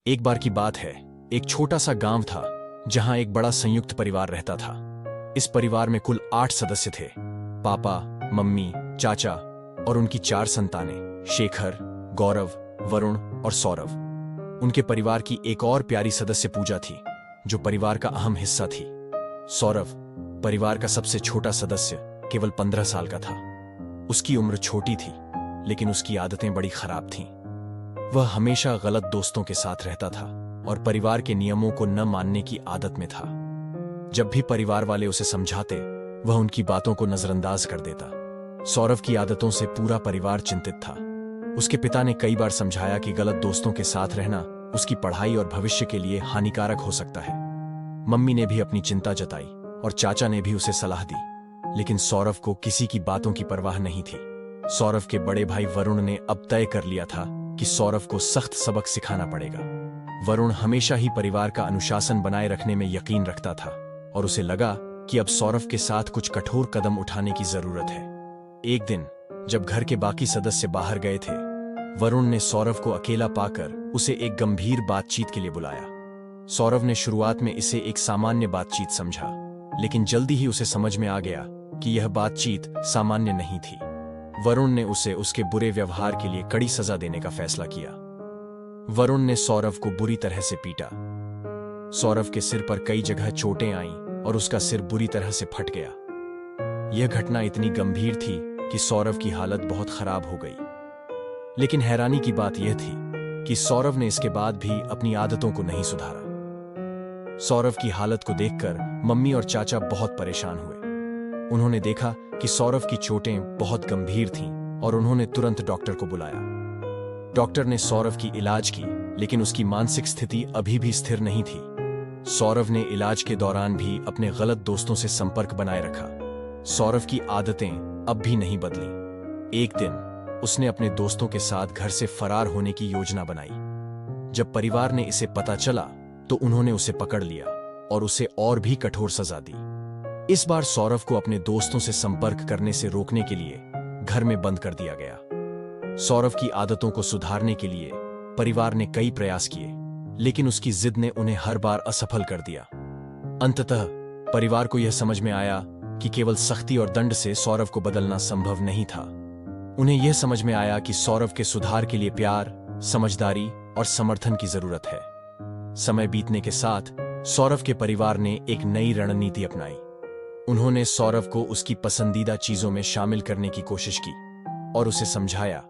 एक बार की बात है, एक छोटा सा गांव था जहां एक बड़ा संयुक्त परिवार रहता था। इस परिवार में कुल 8 सदस्य थे। पापा, मम्मी, चाचा और उनकी 4 संतानें, शेखर, गौरव, वरुण और सौरभ। उनके परिवार की एक और प्यारी सदस्य पूजा थी, जो परिवार का अहम हिस्सा थी। सौरभ, परिवार का सबसे छोटा सदस्य, केवल 15 साल का था। उसकी उम्र छोटी थी, लेकिन उसकी आदतें बड़ी खराब थीं। वह हमेशा गलत दोस्तों के साथ रहता था और परिवार के नियमों को न मानने की आदत में था। जब भी परिवार वाले उसे समझाते, वह उनकी बातों को नजरअंदाज कर देता। सौरभ की आदतों से पूरा परिवार चिंतित था। उसके पिता ने कई बार समझाया कि गलत दोस्तों के साथ रहना उसकी पढ़ाई और भविष्य के लिए हानिकारक हो सकता है। मम्मी ने भी अपनी चिंता जताई और चाचा ने भी उसे सलाह दी, लेकिन सौरभ को किसी की बातों की परवाह नहीं थी। सौरभ के बड़े भाई वरुण ने अब तय कर लिया था कि सौरभ को सख्त सबक सिखाना पड़ेगा। वरुण हमेशा ही परिवार का अनुशासन बनाए रखने में यकीन रखता था और उसे लगा कि अब सौरभ के साथ कुछ कठोर कदम उठाने की जरूरत है। एक दिन जब घर के बाकी सदस्य बाहर गए थे, वरुण ने सौरभ को अकेला पाकर उसे एक गंभीर बातचीत के लिए बुलाया। सौरभ ने शुरुआत में इसे एक सामान्य बातचीत समझा, लेकिन जल्दी ही उसे समझ में आ गया कि यह बातचीत सामान्य नहीं थी। वरुण ने उसे उसके बुरे व्यवहार के लिए कड़ी सजा देने का फैसला किया। वरुण ने सौरभ को बुरी तरह से पीटा। सौरभ के सिर पर कई जगह चोटें आईं और उसका सिर बुरी तरह से फट गया। यह घटना इतनी गंभीर थी कि सौरभ की हालत बहुत खराब हो गई। लेकिन हैरानी की बात यह थी कि सौरभ ने इसके बाद भी अपनी आदतों को नहीं सुधारा। सौरभ की हालत को देखकर मम्मी और चाचा बहुत परेशान हुए। उन्होंने देखा कि सौरभ की चोटें बहुत गंभीर थीं और उन्होंने तुरंत डॉक्टर को बुलाया। डॉक्टर ने सौरभ की इलाज की, लेकिन उसकी मानसिक स्थिति अभी भी स्थिर नहीं थी। सौरभ ने इलाज के दौरान भी अपने गलत दोस्तों से संपर्क बनाए रखा। सौरभ की आदतें अब भी नहीं बदली। एक दिन उसने अपने दोस्तों के साथ घर से फरार होने की योजना बनाई। जब परिवार ने इसे पता चला, तो उन्होंने उसे पकड़ लिया और उसे और भी कठोर सजा दी। इस बार सौरभ को अपने दोस्तों से संपर्क करने से रोकने के लिए घर में बंद कर दिया गया। सौरभ की आदतों को सुधारने के लिए परिवार ने कई प्रयास किए, लेकिन उसकी जिद ने उन्हें हर बार असफल कर दिया। अंततः परिवार को यह समझ में आया कि केवल सख्ती और दंड से सौरभ को बदलना संभव नहीं था। उन्हें यह समझ में आया कि सौरभ के सुधार के लिए प्यार, समझदारी और समर्थन की जरूरत है। समय बीतने के साथ सौरभ के परिवार ने एक नई रणनीति अपनाई। उन्होंने सौरभ को उसकी पसंदीदा चीजों में शामिल करने की कोशिश की और उसे समझाया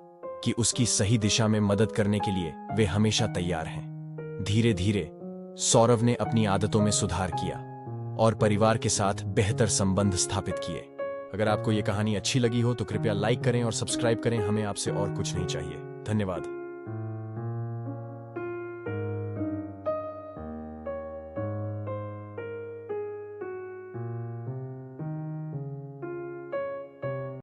कि उसकी सही दिशा में मदद करने के लिए वे हमेशा तैयार हैं। धीरे धीरे सौरभ ने अपनी आदतों में सुधार किया और परिवार के साथ बेहतर संबंध स्थापित किए। अगर आपको ये कहानी अच्छी लगी हो तो कृपया लाइक करें और सब्सक्राइब करें। हमें आपसे और कुछ नहीं चाहिए। धन्यवाद।